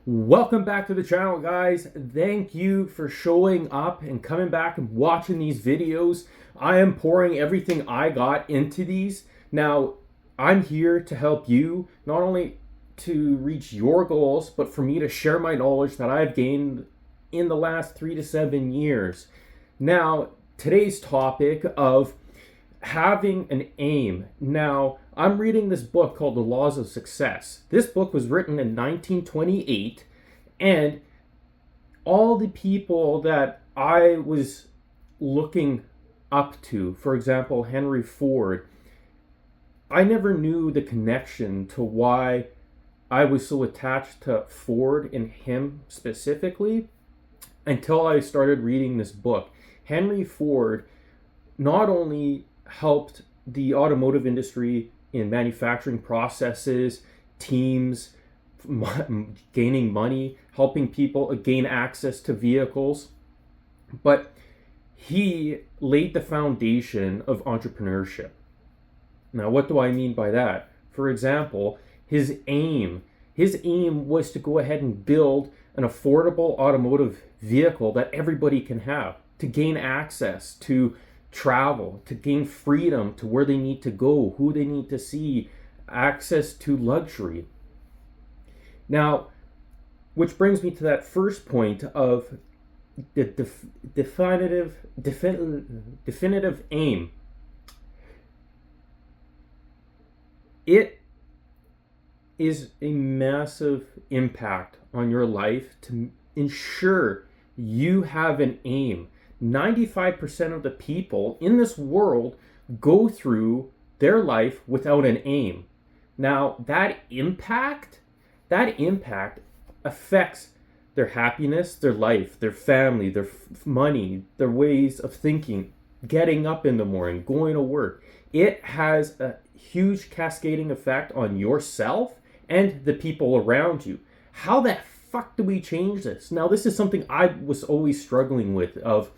Welcome back to the channel, guys. Thank you for showing up and coming back and watching these videos. I am pouring everything I got into these. Now, I'm here to help you, not only to reach your goals, but for me to share my knowledge that I've gained in the last 3 to 7 years. Now, today's topic of having an aim. Now, I'm reading this book called The Laws of Success. This book was written in 1928, and all the people that I was looking up to, for example, Henry Ford, I never knew the connection to why I was so attached to Ford and him specifically until I started reading this book. Henry Ford not only helped the automotive industry in manufacturing processes, teams, gaining money, helping people gain access to vehicles, but he laid the foundation of entrepreneurship. Now, what do I mean by that? For example, his aim was to go ahead and build an affordable automotive vehicle that everybody can have, to gain access to travel, to gain freedom to where they need to go, who they need to see, access to luxury. Now, which brings me to that first point of the definitive aim. It is a massive impact on your life to ensure you have an aim. 95% of the people in this world go through their life without an aim. Now, that impact affects their happiness, their life, their family, their money, their ways of thinking, getting up in the morning, going to work. It has a huge cascading effect on yourself and the people around you. How the fuck do we change this? Now, this is something I was always struggling with, of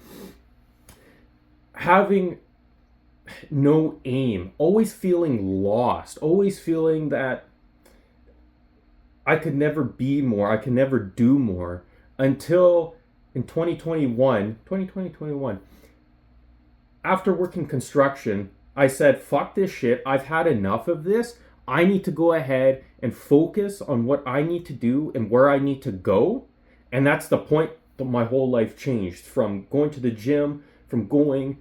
having no aim, always feeling lost, always feeling that I could never be more, I can never do more, until in 2021, after working construction, I said, fuck this shit, I've had enough of this. I need to go ahead and focus on what I need to do and where I need to go. And that's the point that my whole life changed, from going to the gym, from going,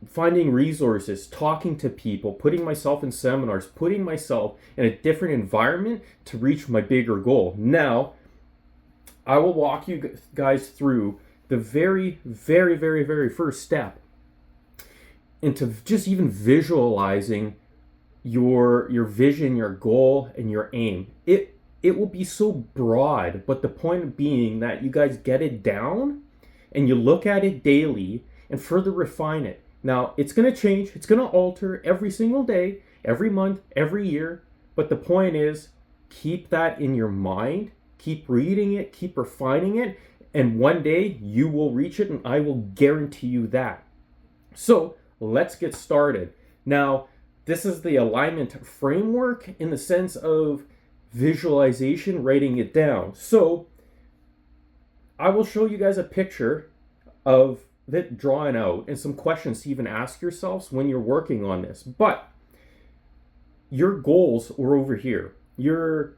finding resources, talking to people, putting myself in seminars, putting myself in a different environment to reach my bigger goal. Now, I will walk you guys through the very, very, very, very first step into just even visualizing your vision, your goal, and your aim. It will be so broad, but the point being that you guys get it down and you look at it daily and further refine it. Now, it's going to change, it's going to alter every single day, every month, every year, but the point is, keep that in your mind, keep reading it, keep refining it, and one day you will reach it, and I will guarantee you that. So, let's get started. Now, this is the alignment framework in the sense of visualization, writing it down. So, I will show you guys a picture of it drawn out and some questions to even ask yourselves when you're working on this. But your goals are over here. Your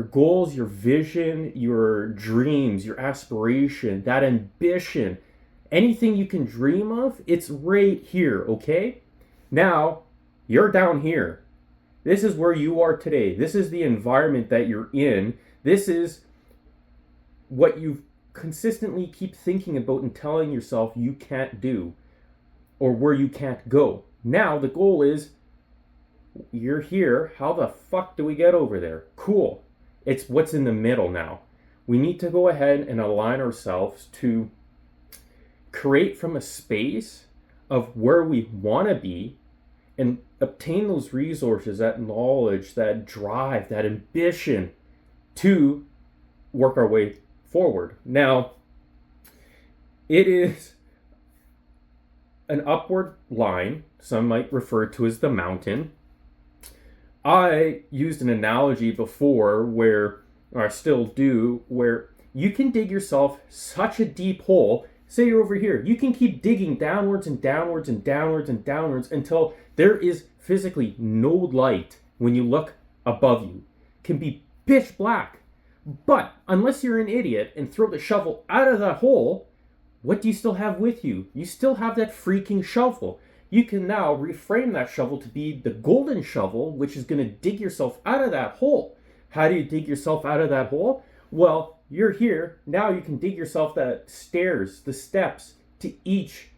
goals, your vision, your dreams, your aspiration, that ambition, anything you can dream of, it's right here, okay? Now, you're down here. This is where you are today. This is the environment that you're in. This is what you consistently keep thinking about and telling yourself you can't do, or where you can't go. Now, the goal is, you're here. How the fuck do we get over there? Cool. It's what's in the middle now. We need to go ahead and align ourselves to create from a space of where we want to be and obtain those resources, that knowledge, that drive, that ambition to work our way forward. Now, it is an upward line, some might refer to as the mountain. I used an analogy before where, or I still do, where you can dig yourself such a deep hole. Say you're over here, you can keep digging downwards and downwards and downwards and downwards until there is physically no light when you look above you. It can be pitch black. But unless you're an idiot and throw the shovel out of that hole, what do you still have with you? You still have that freaking shovel. You can now reframe that shovel to be the golden shovel, which is going to dig yourself out of that hole. How do you dig yourself out of that hole? Well, you're here. Now you can dig yourself the stairs, the steps to each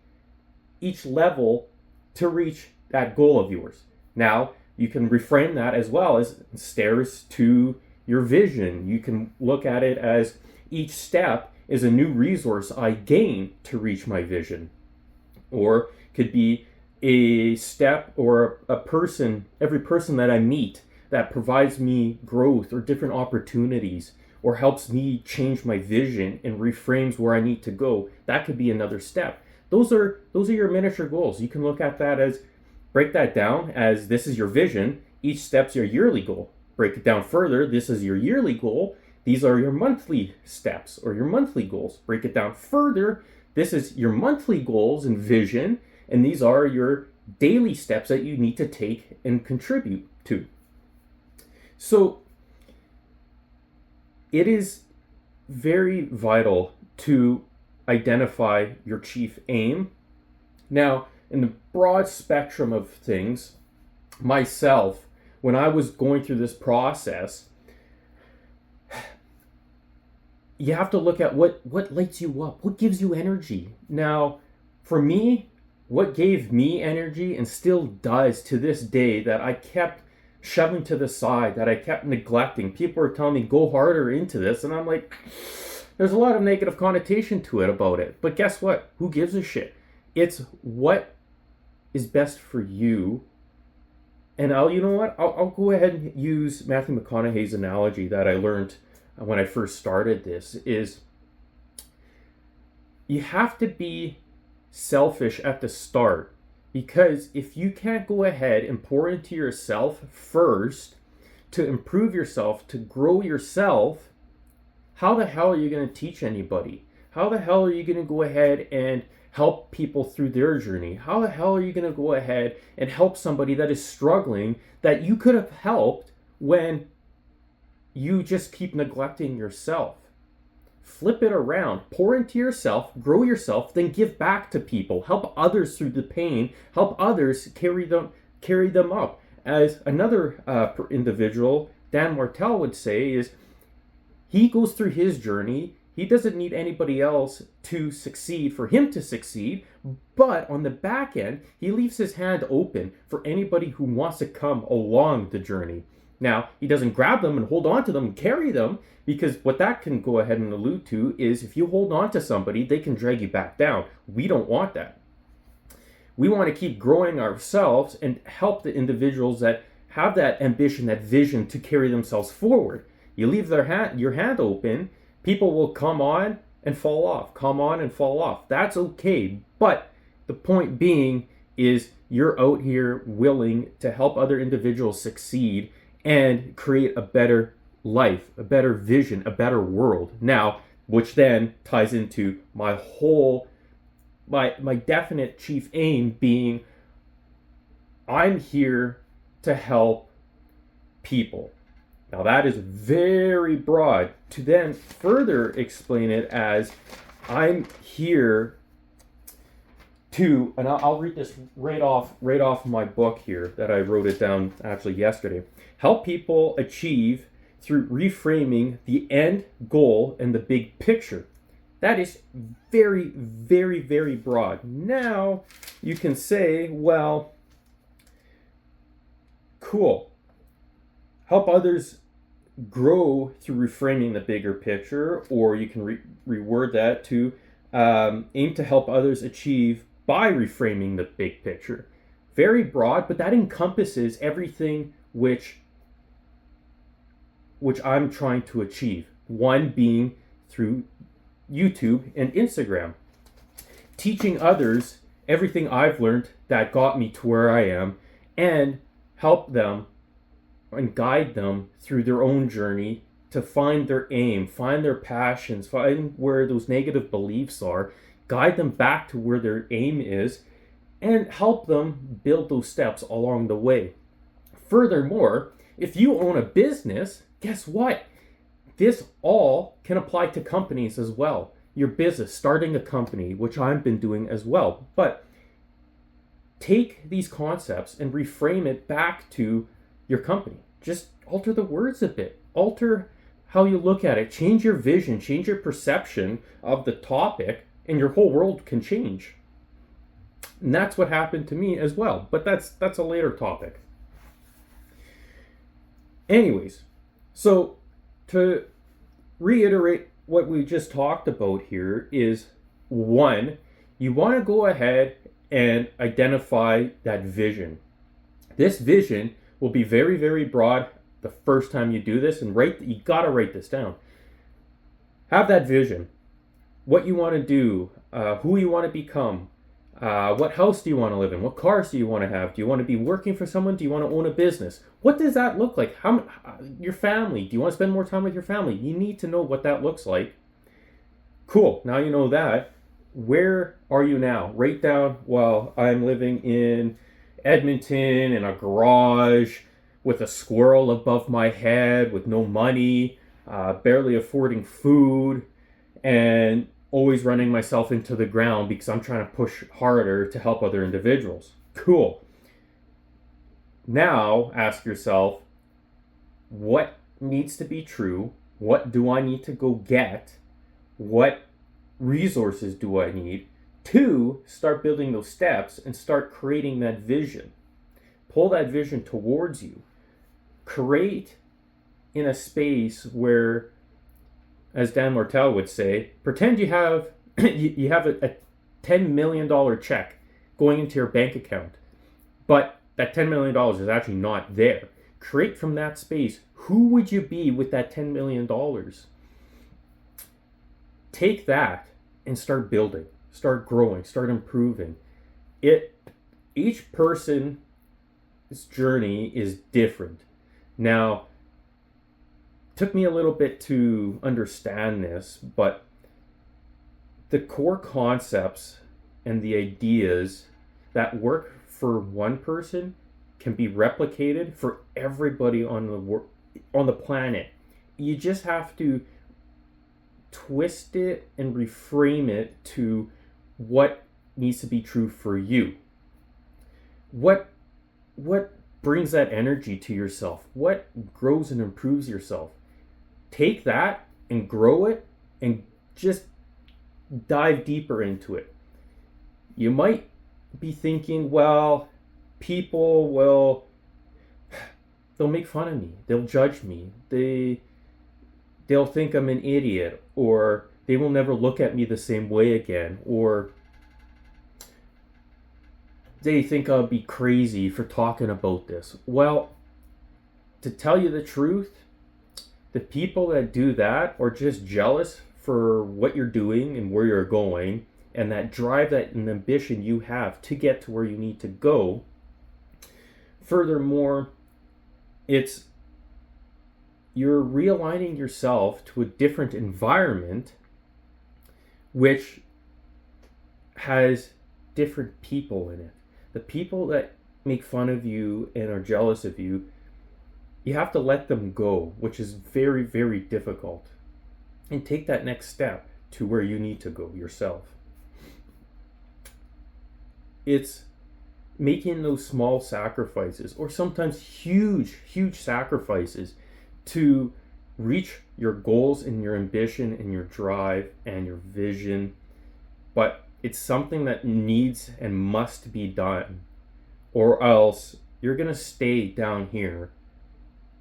level to reach that goal of yours. Now, you can reframe that as well as stairs to your vision. You can look at it as each step is a new resource I gain to reach my vision. Or could be a step or a person, every person that I meet that provides me growth or different opportunities or helps me change my vision and reframes where I need to go. That could be another step. Those are your miniature goals. You can look at that as, break that down as this is your vision. Each step's your yearly goal. Break it down further. This is your yearly goal. These are your monthly steps or your monthly goals. Break it down further. This is your monthly goals and vision. And these are your daily steps that you need to take and contribute to. So it is very vital to identify your chief aim. Now, in the broad spectrum of things, myself, when I was going through this process, you have to look at what lights you up, what gives you energy. Now, for me, what gave me energy and still does to this day that I kept shoving to the side, that I kept neglecting. People are telling me, go harder into this. And I'm like, there's a lot of negative connotation to it about it. But guess what? Who gives a shit? It's what is best for you. And I'll go ahead and use Matthew McConaughey's analogy that I learned when I first started this is you have to be selfish at the start, because if you can't go ahead and pour into yourself first to improve yourself, to grow yourself, how the hell are you going to teach anybody? How the hell are you going to go ahead and help people through their journey? How the hell are you going to go ahead and help somebody that is struggling that you could have helped when you just keep neglecting yourself? Flip it around, pour into yourself, grow yourself, then give back to people. Help others through the pain. Help others carry them up. As another individual, Dan Martell, would say, is he goes through his journey. He doesn't need anybody else to succeed for him to succeed, but on the back end, he leaves his hand open for anybody who wants to come along the journey. Now, he doesn't grab them and hold on to them and carry them, because what that can go ahead and allude to is if you hold on to somebody, they can drag you back down. We don't want that. We want to keep growing ourselves and help the individuals that have that ambition, that vision to carry themselves forward. You leave your hand open, people will come on and fall off, come on and fall off. That's okay. But the point being is you're out here willing to help other individuals succeed and create a better life, a better vision, a better world. Now, which then ties into my definite chief aim being, I'm here to help people. Now that is very broad. To then further explain it as, I'm here to, and I'll read this right off my book here that I wrote it down actually yesterday. Help people achieve through reframing the end goal and the big picture. That is very, very, very broad. Now you can say, well, cool. Help others grow through reframing the bigger picture, or you can reword that to aim to help others achieve by reframing the big picture. Very broad, but that encompasses everything which I'm trying to achieve. One being through YouTube and Instagram. Teaching others everything I've learned that got me to where I am, and help them and guide them through their own journey to find their aim, find their passions, find where those negative beliefs are, guide them back to where their aim is, and help them build those steps along the way. Furthermore, if you own a business, guess what? This all can apply to companies as well. Your business, starting a company, which I've been doing as well. But take these concepts and reframe it back to your company. Just alter the words a bit. Alter how you look at it. Change your vision, change your perception of the topic, and your whole world can change. And that's what happened to me as well. But that's a later topic. Anyways, so to reiterate what we just talked about here is, one, you want to go ahead and identify that vision. This vision will be very, very broad the first time you do this, and you got to write this down. Have that vision. What you want to do, who you want to become, what house do you want to live in? What cars do you want to have? Do you want to be working for someone? Do you want to own a business? What does that look like? Your family. Do you want to spend more time with your family? You need to know what that looks like. Cool. Now you know that. Where are you now? Write down, well, I'm living in Edmonton in a garage with a squirrel above my head, with no money, barely affording food, and always running myself into the ground because I'm trying to push harder to help other individuals. Cool. Now ask yourself, what needs to be true? What do I need to go get? What resources do I need? To start building those steps and start creating that vision. Pull that vision towards you. Create in a space where, as Dan Martell would say, pretend you have you have a $10 million check going into your bank account, but that $10 million is actually not there. Create from that space. Who would you be with that $10 million? Take that and start building, start growing, start improving. Each person's journey is different. Now, took me a little bit to understand this, but the core concepts and the ideas that work for one person can be replicated for everybody on the planet. You just have to twist it and reframe it to what needs to be true for you. What brings that energy to yourself? What grows and improves yourself? Take that and grow it and just dive deeper into it. You might be thinking, well, they'll make fun of me. They'll judge me. They'll think I'm an idiot, or they will never look at me the same way again, or they think I'll be crazy for talking about this. Well, to tell you the truth, the people that do that are just jealous for what you're doing and where you're going, and that drive, that and ambition you have to get to where you need to go. Furthermore, you're realigning yourself to a different environment which has different people in it. The people that make fun of you and are jealous of you, you have to let them go, which is very, very difficult. And take that next step to where you need to go yourself. It's making those small sacrifices, or sometimes huge, huge sacrifices, to reach your goals and your ambition and your drive and your vision. But it's something that needs and must be done, or else you're going to stay down here.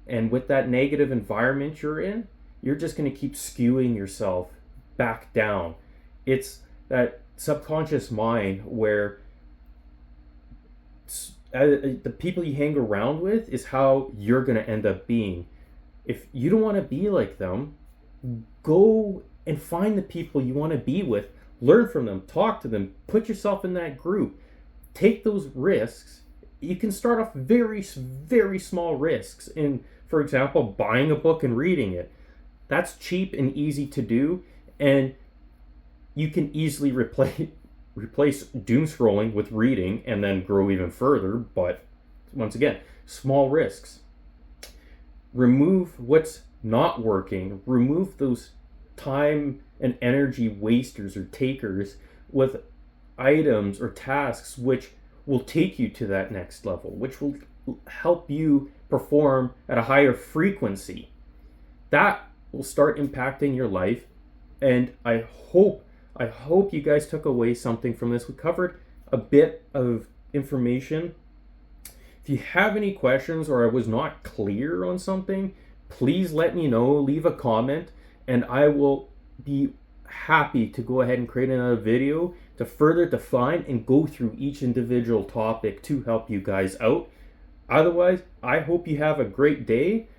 And with that negative environment you're in, you're just going to keep skewing yourself back down. It's that subconscious mind where the people you hang around with is how you're going to end up being. If you don't want to be like them, go and find the people you want to be with. Learn from them, talk to them, put yourself in that group. Take those risks you can start off very, very small risks. In, for example, buying a book and reading it. That's cheap and easy to do, and you can easily replace doom scrolling with reading and then grow even further. But once again, small risks. Remove what's not working. Remove those time and energy wasters or takers with items or tasks which will take you to that next level, which will help you perform at a higher frequency. That will start impacting your life, and I hope you guys took away something from this. We covered a bit of information. If you have any questions or I was not clear on something, please let me know. Leave a comment, and I will be happy to go ahead and create another video to further define and go through each individual topic to help you guys out. Otherwise, I hope you have a great day,